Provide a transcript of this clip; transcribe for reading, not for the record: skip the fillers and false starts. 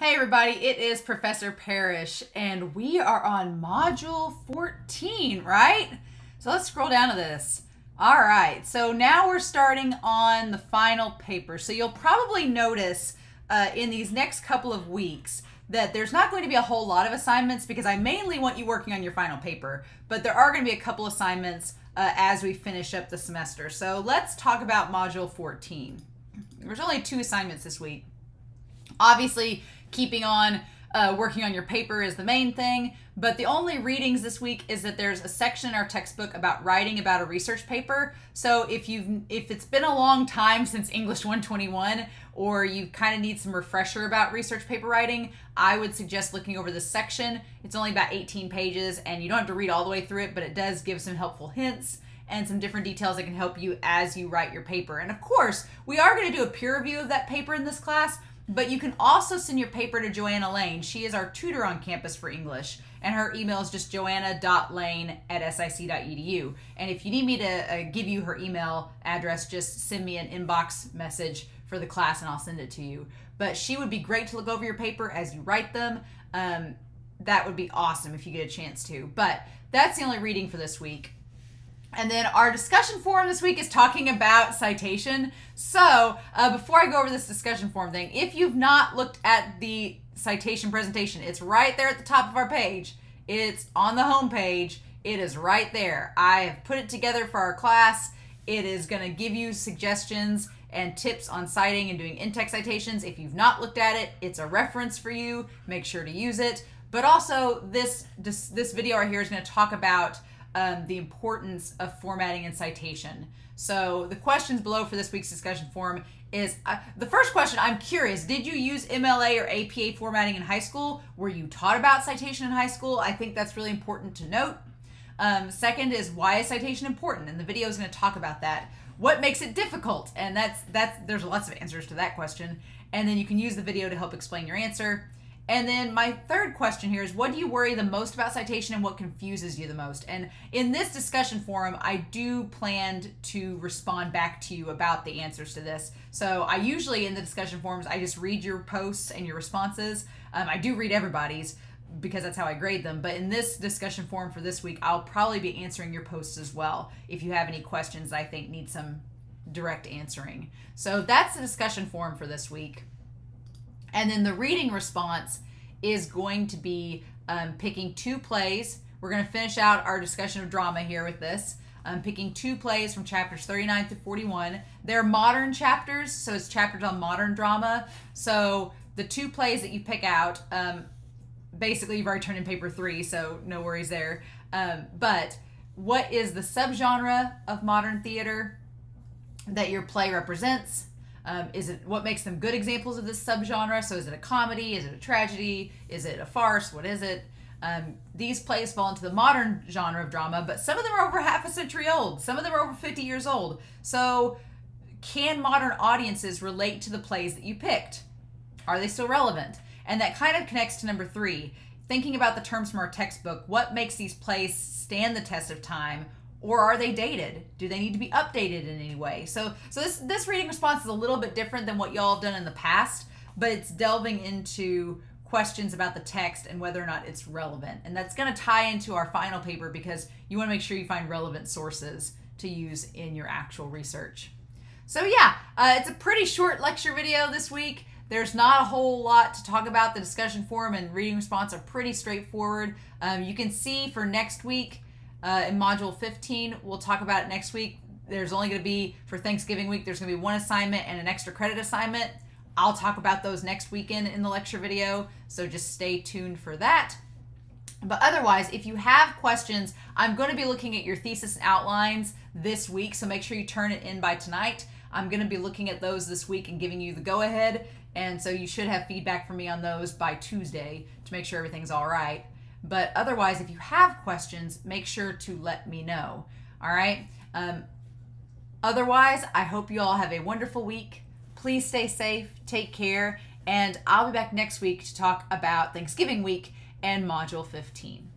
Hey everybody, it is Professor Parish, and we are on Module 14, right? So let's scroll down to this. All right, so now we're starting on the final paper. So you'll probably notice in these next couple of weeks that there's not going to be a whole lot of assignments because I mainly want you working on your final paper, but there are going to be a couple assignments as we finish up the semester. So let's talk about Module 14. There's only 2 assignments this week. Obviously, keeping on working on your paper is the main thing, but the only readings this week is that there's a section in our textbook about writing about a research paper. So if it's been a long time since English 121, or you kind of need some refresher about research paper writing, I would suggest looking over this section. It's only about 18 pages, and you don't have to read all the way through it, but it does give some helpful hints and some different details that can help you as you write your paper. And of course, we are going to do a peer review of that paper in this class, but you can also send your paper to Joanna Lane. She is our tutor on campus for English, and her email is just joanna.lane@sic.edu. And if you need me to give you her email address, just send me an inbox message for the class and I'll send it to you. But she would be great to look over your paper as you write them. That would be awesome if you get a chance to. But that's the only reading for this week. And then our discussion forum this week is talking about citation. So before I go over this discussion forum thing, if you've not looked at the citation presentation, it's right there at the top of our page. It's on the home page. It is right there. I have put it together for our class. It is going to give you suggestions and tips on citing and doing in-text citations. If you've not looked at it, it's a reference for you. Make sure to use it. But also this video right here is going to talk about the importance of formatting and citation. So the questions below for this week's discussion forum is, the first question, I'm curious, did you use MLA or APA formatting in high school? Were you taught about citation in high school? I think that's really important to note. Second is, why is citation important? And the video is going to talk about that. What makes it difficult? And there's lots of answers to that question. And then you can use the video to help explain your answer. And then my third question here is, what do you worry the most about citation and what confuses you the most? And in this discussion forum, I do plan to respond back to you about the answers to this. So I usually, in the discussion forums, I just read your posts and your responses. I do read everybody's because that's how I grade them. But in this discussion forum for this week, I'll probably be answering your posts as well if you have any questions that I think need some direct answering. So that's the discussion forum for this week. And then the reading response is going to be picking 2 plays. We're going to finish out our discussion of drama here with this. Picking 2 plays from chapters 39 to 41. They're modern chapters, so it's chapters on modern drama. So the 2 plays that you pick out, basically you've already turned in paper 3, so no worries there. But what is the subgenre of modern theater that your play represents? Is it what makes them good examples of this subgenre? So is it a comedy? Is it a tragedy? Is it a farce? What is it? These plays fall into the modern genre of drama, but some of them are over half a century old. Some of them are over 50 years old. So can modern audiences relate to the plays that you picked? Are they still relevant? And that kind of connects to number 3. Thinking about the terms from our textbook, what makes these plays stand the test of time? Or are they dated? Do they need to be updated in any way? So this reading response is a little bit different than what y'all have done in the past, but it's delving into questions about the text and whether or not it's relevant. And that's going to tie into our final paper because you want to make sure you find relevant sources to use in your actual research. So yeah, it's a pretty short lecture video this week. There's not a whole lot to talk about. The discussion forum and reading response are pretty straightforward. You can see for next week, in Module 15, we'll talk about it next week. There's only going to be, for Thanksgiving week, there's going to be 1 assignment and an extra credit assignment. I'll talk about those next weekend in the lecture video, so just stay tuned for that. But otherwise, if you have questions, I'm going to be looking at your thesis and outlines this week, so make sure you turn it in by tonight. I'm going to be looking at those this week and giving you the go-ahead, and so you should have feedback from me on those by Tuesday to make sure everything's all right. But otherwise, if you have questions, make sure to let me know. All right? Otherwise, I hope you all have a wonderful week. Please stay safe, take care, and I'll be back next week to talk about Thanksgiving week and Module 15.